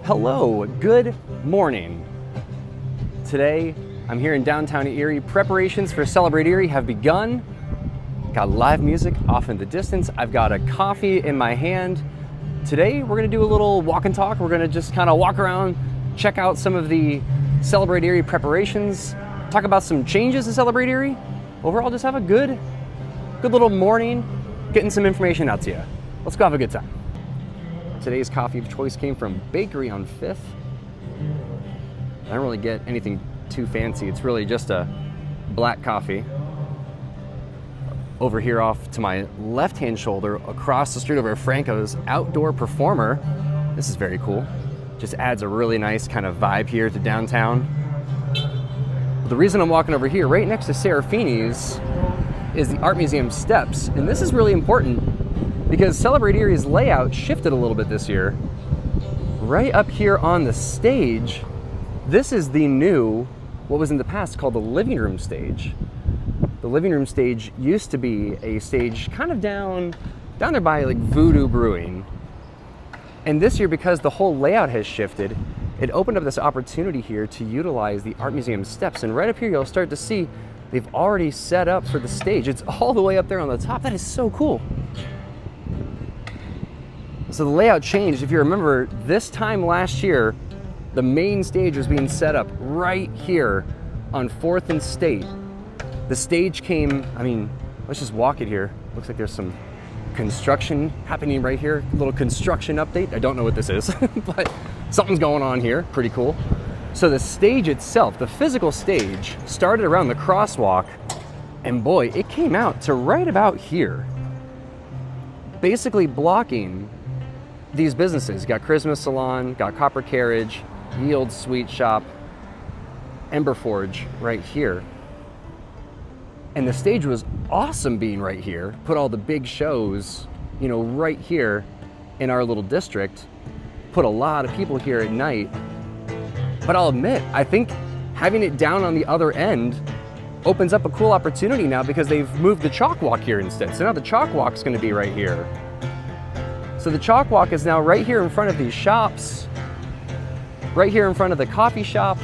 Hello, good morning. Today, I'm here in downtown Erie. Preparations for Celebrate Erie have begun. Got live music off in the distance. I've got a coffee in my hand. Today, we're gonna do a little walk and talk. We're gonna just kind of walk around, check out some of the Celebrate Erie preparations, talk about some changes to Celebrate Erie. Overall, just have a good little morning, getting some information out to you. Let's go have a good time. Today's coffee of choice came from Bakery on 5th. I don't really get anything too fancy. It's really just a black coffee. Over here off to my left-hand shoulder, across the street over at Franco's, Outdoor Performer. This is very cool. Just adds a really nice kind of vibe here to downtown. The reason I'm walking over here, right next to Serafini's, is the Art Museum steps. And this is really important because Celebrate Erie's layout shifted a little bit this year. Right up here on the stage, this is the new, what was in the past called the living room stage. The living room stage used to be a stage kind of down there by like Voodoo Brewing. And this year, because the whole layout has shifted, it opened up this opportunity here to utilize the Art Museum steps. And right up here, you'll start to see they've already set up for the stage. It's all the way up there on the top. That is so cool. So the layout changed. If you remember, this time last year, the main stage was being set up right here on 4th and State. The stage came, let's just walk it here. Looks like there's some construction happening right here. A little construction update. I don't know what this is, but something's going on here. Pretty cool. So the stage itself, the physical stage, started around the crosswalk, and boy, it came out to right about here. Basically blocking these businesses. Got Christmas Salon, got Copper Carriage, Yield Sweet Shop, Ember Forge right here. And the stage was awesome being right here. Put all the big shows, right here in our little district. Put a lot of people here at night. But I'll admit, I think having it down on the other end opens up a cool opportunity now because they've moved the chalk walk here instead. So now the chalk walk's gonna be right here. So the chalk walk is now right here in front of these shops, right here in front of the coffee shop,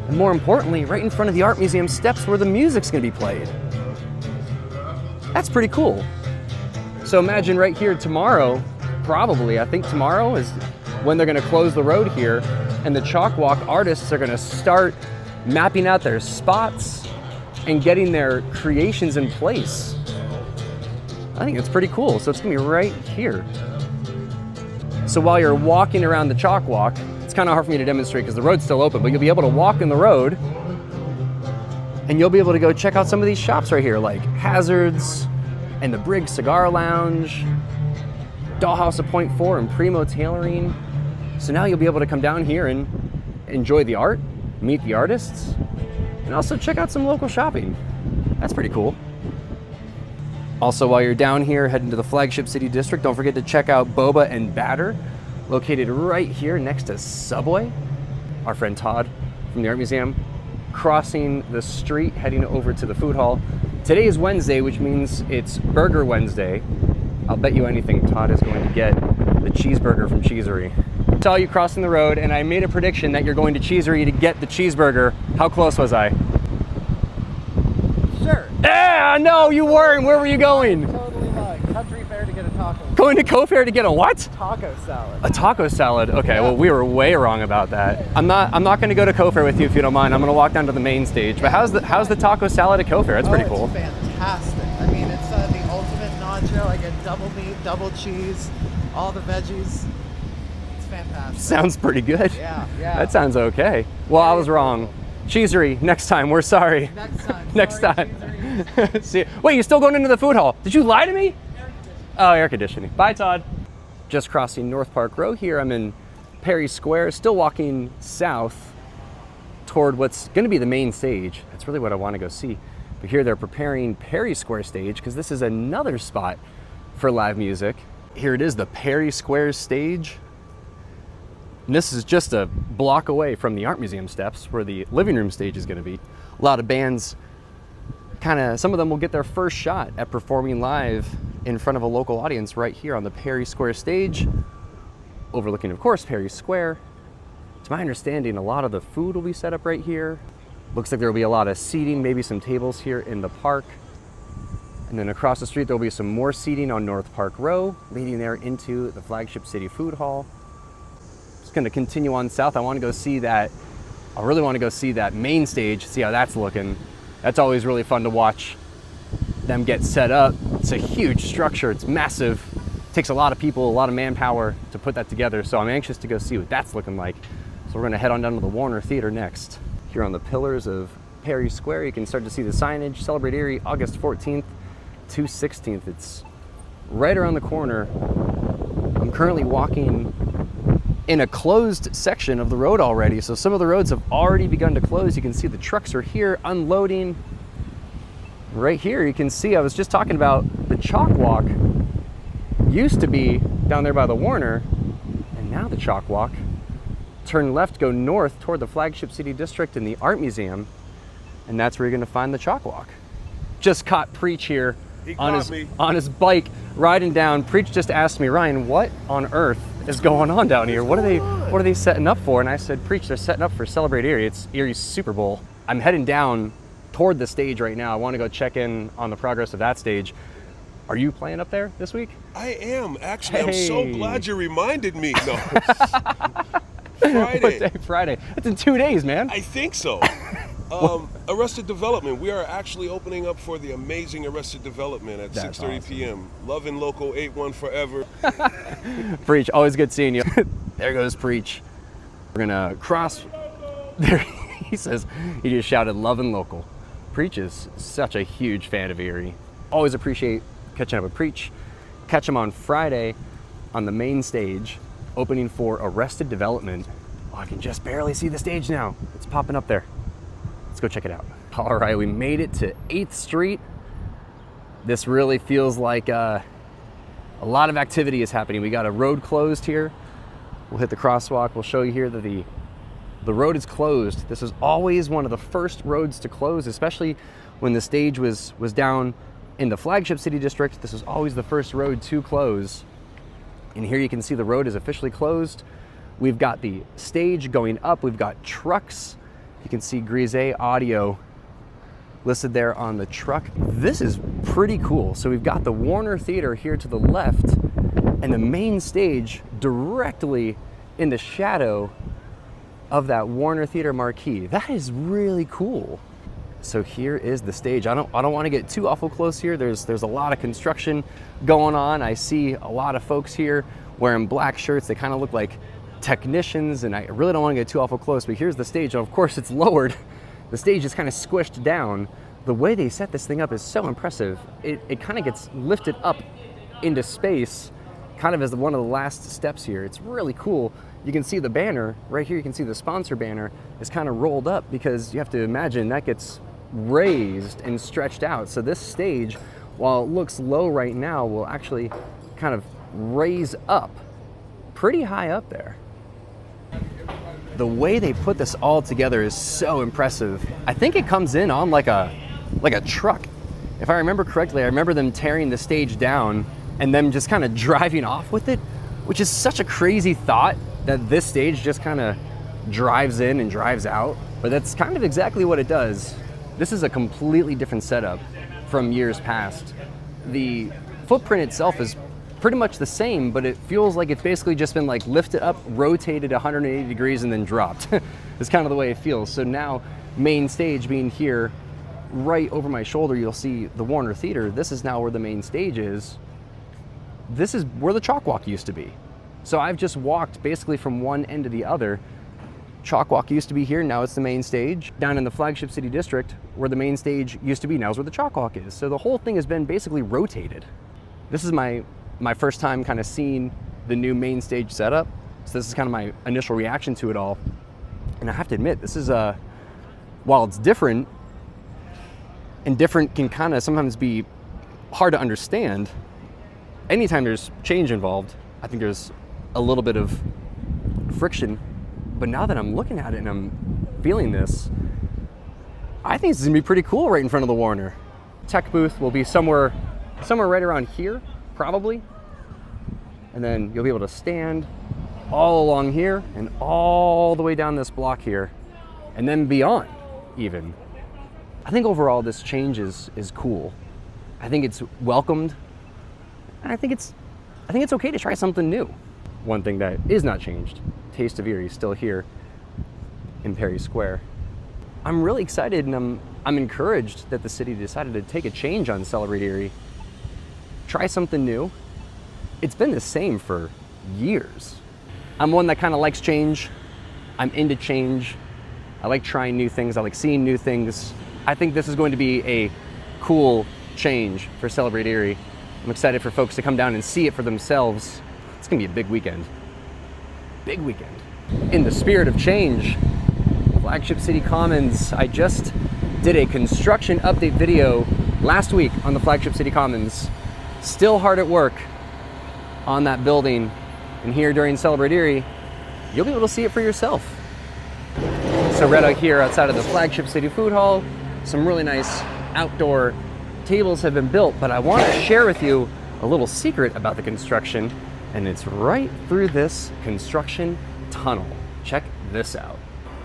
and more importantly, right in front of the Art Museum steps where the music's gonna be played. That's pretty cool. So imagine right here tomorrow, I think tomorrow is when they're gonna close the road here, and the chalk walk artists are gonna start mapping out their spots and getting their creations in place. I think it's pretty cool. So it's gonna be right here. So while you're walking around the chalk walk, it's kind of hard for me to demonstrate because the road's still open, but you'll be able to walk in the road and you'll be able to go check out some of these shops right here, like Hazards and the Brig Cigar Lounge, Dollhouse of Point 4 and Primo Tailoring. So now you'll be able to come down here and enjoy the art, meet the artists, and also check out some local shopping. That's pretty cool. Also, while you're down here heading to the flagship city district, don't forget to check out Boba and Batter, located right here next to Subway. Our friend Todd from the Art Museum, crossing the street, heading over to the food hall. Today is Wednesday, which means it's Burger Wednesday. I'll bet you anything Todd is going to get the cheeseburger from Cheeserie. I saw you crossing the road, and I made a prediction that you're going to Cheeserie to get the cheeseburger. How close was I? Sure. Yeah, no, you weren't. Where were you going? Totally lying. Country Fair to get a taco. Going to Co-Fair to get a what? Taco salad. A taco salad. Okay, Yeah. well, we were way wrong about that. I'm not going to go to Co-Fair with you if you don't mind. I'm going to walk down to the main stage. But how's the taco salad at Co-Fair? That's pretty cool. It's fantastic. It's the ultimate nacho. I get double meat, double cheese, all the veggies. It's fantastic. Sounds pretty good. Yeah. That sounds okay. Well, I was wrong. Cheeserie, next time. We're sorry. Next time. Next Sorry, time. Cheeserie. See, wait, you're still going into the food hall? Did you lie to me? Oh, air conditioning. Bye, Todd. Just crossing North Park Row here. I'm in Perry Square, still walking south toward what's going to be the main stage. That's really what I want to go see. But here they're preparing Perry Square stage because this is another spot for live music. Here it is, the Perry Square stage. And this is just a block away from the Art Museum steps where the living room stage is going to be. A lot of bands, some of them will get their first shot at performing live in front of a local audience right here on the Perry Square stage. overlooking, of course, Perry Square. To my understanding, a lot of the food will be set up right here. Looks like there will be a lot of seating, maybe some tables here in the park. And then across the street, there will be some more seating on North Park Row, leading there into the flagship City Food Hall. Just gonna continue on south. I really want to go see that main stage, see how that's looking. That's always really fun to watch them get set up. It's a huge structure, it's massive. It takes a lot of people, a lot of manpower to put that together. So I'm anxious to go see what that's looking like. So we're gonna head on down to the Warner Theater next. Here on the pillars of Perry Square, you can start to see the signage, Celebrate Erie, August 14th to 16th. It's right around the corner. I'm currently walking in a closed section of the road already. So some of the roads have already begun to close. You can see the trucks are here unloading. Right here, you can see, I was just talking about the chalk walk used to be down there by the Warner, and now the chalk walk. Turn left, go north toward the flagship City District and the Art Museum, and that's where you're gonna find the chalk walk. Just caught Preach here on his bike riding down. Preach just asked me, Ryan, what on earth is going on down here? What are they setting up for? And I said, Preach, they're setting up for Celebrate Erie. It's Erie's Super Bowl. I'm heading down toward the stage right now. I want to go check in on the progress of that stage. Are you playing up there this week? I am, actually. I'm so glad you reminded me. No. Friday. What day? Friday. That's in 2 days, man. I think so. Arrested Development. We are actually opening up for the amazing Arrested Development at 6:30 awesome. p.m. Love and Local 8-1 forever. Preach, always good seeing you. There goes Preach. We're gonna cross there. He says, he just shouted Love and Local. Preach is such a huge fan of Erie. Always appreciate catching up with Preach. Catch him on Friday on the main stage, opening for Arrested Development. Oh, I can just barely see the stage now. It's popping up there. Let's go check it out. All right, we made it to 8th Street. This really feels like a lot of activity is happening. We got a road closed here. We'll hit the crosswalk. We'll show you here that the road is closed. This is always one of the first roads to close, especially when the stage was down in the flagship City District. This was always the first road to close. And here you can see the road is officially closed. We've got the stage going up. We've got trucks. You can see Grise Audio listed there on the truck. This is pretty cool. So we've got the Warner Theater here to the left and the main stage directly in the shadow of that Warner Theater marquee. That is really cool. So here is the stage. I don't want to get too awful close here. There's a lot of construction going on. I see a lot of folks here wearing black shirts. They kind of look like technicians, and I really don't want to get too awful close, but here's the stage. And of course it's lowered. The stage is kind of squished down. The way they set this thing up is so impressive. It kind of gets lifted up into space, kind of as one of the last steps here. It's really cool. You can see the banner right here. You can see the sponsor banner is kind of rolled up because you have to imagine that gets raised and stretched out. So this stage, while it looks low right now, will actually kind of raise up pretty high up there. The way they put this all together is so impressive. I think it comes in on like a truck. If I remember correctly, I remember them tearing the stage down and them just kind of driving off with it, which is such a crazy thought that this stage just kind of drives in and drives out. But that's kind of exactly what it does. This is a completely different setup from years past. The footprint itself is pretty much the same, but it feels like it's basically just been like lifted up, rotated 180 degrees and then dropped. It's kind of the way it feels. So now main stage being here right over my shoulder, you'll see the Warner Theater. This is now where the main stage is. This is where the chalk walk used to be. So I've just walked basically from one end to the other. Chalk walk used to be here, now it's the main stage. Down in the flagship City District, where the main stage used to be, now is where the chalk walk is. So the whole thing has been basically rotated. This is my first time kind of seeing the new main stage setup. So this is kind of my initial reaction to it all. And I have to admit, this is while it's different, and different can kind of sometimes be hard to understand, anytime there's change involved, I think there's a little bit of friction. But now that I'm looking at it and I'm feeling this, I think this is gonna be pretty cool right in front of the Warner. Tech booth will be somewhere right around here, probably. And then you'll be able to stand all along here and all the way down this block here, and then beyond even. I think overall this change is cool. I think it's welcomed, and I think it's okay to try something new. One thing that is not changed, Taste of Erie is still here in Perry Square. I'm really excited, and I'm encouraged that the city decided to take a change on Celebrate Erie. Try something new. It's been the same for years. I'm one that kind of likes change. I'm into change. I like trying new things. I like seeing new things. I think this is going to be a cool change for Celebrate Erie. I'm excited for folks to come down and see it for themselves. It's gonna be a big weekend. Big weekend. In the spirit of change, Flagship City Commons, I just did a construction update video last week on the Flagship City Commons. Still hard at work on that building. And here during Celebrate Erie, you'll be able to see it for yourself. So right out here outside of the Flagship City Food Hall, some really nice outdoor tables have been built, but I want to share with you a little secret about the construction, and it's right through this construction tunnel. Check this out.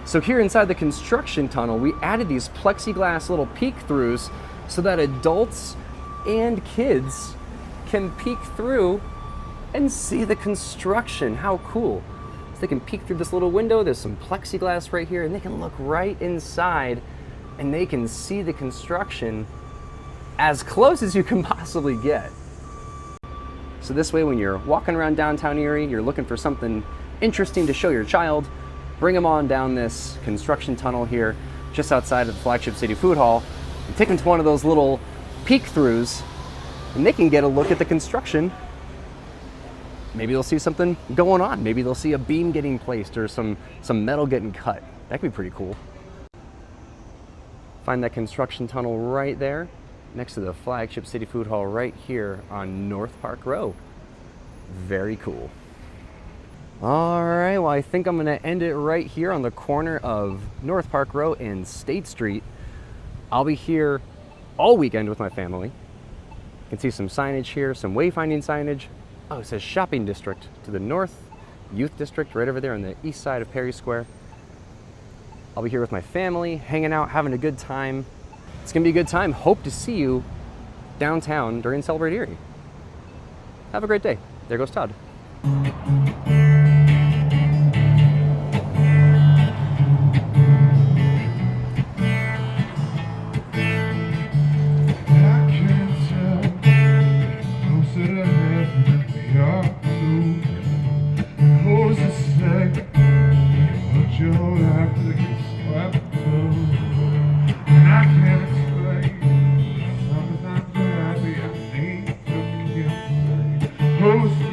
So here inside the construction tunnel, we added these plexiglass little peek-throughs so that adults and kids can peek through and see the construction. How cool. So they can peek through this little window. There's some plexiglass right here, and they can look right inside, and they can see the construction as close as you can possibly get. So this way, when you're walking around downtown Erie, you're looking for something interesting to show your child, bring them on down this construction tunnel here, just outside of the Flagship City Food Hall, and take them to one of those little peek-throughs, and they can get a look at the construction. Maybe they'll see something going on. Maybe they'll see a beam getting placed or some metal getting cut. That could be pretty cool. Find that construction tunnel right there, next to the Flagship City Food Hall right here on North Park Row. Very cool. All right, well, I think I'm gonna end it right here on the corner of North Park Row and State Street. I'll be here all weekend with my family. You can see some signage here, some wayfinding signage. Oh, it says shopping district to the north, youth district right over there on the east side of Perry Square. I'll be here with my family, hanging out, having a good time. It's gonna be a good time. Hope to see you downtown during Celebrate Erie. Have a great day. There goes Todd. Who's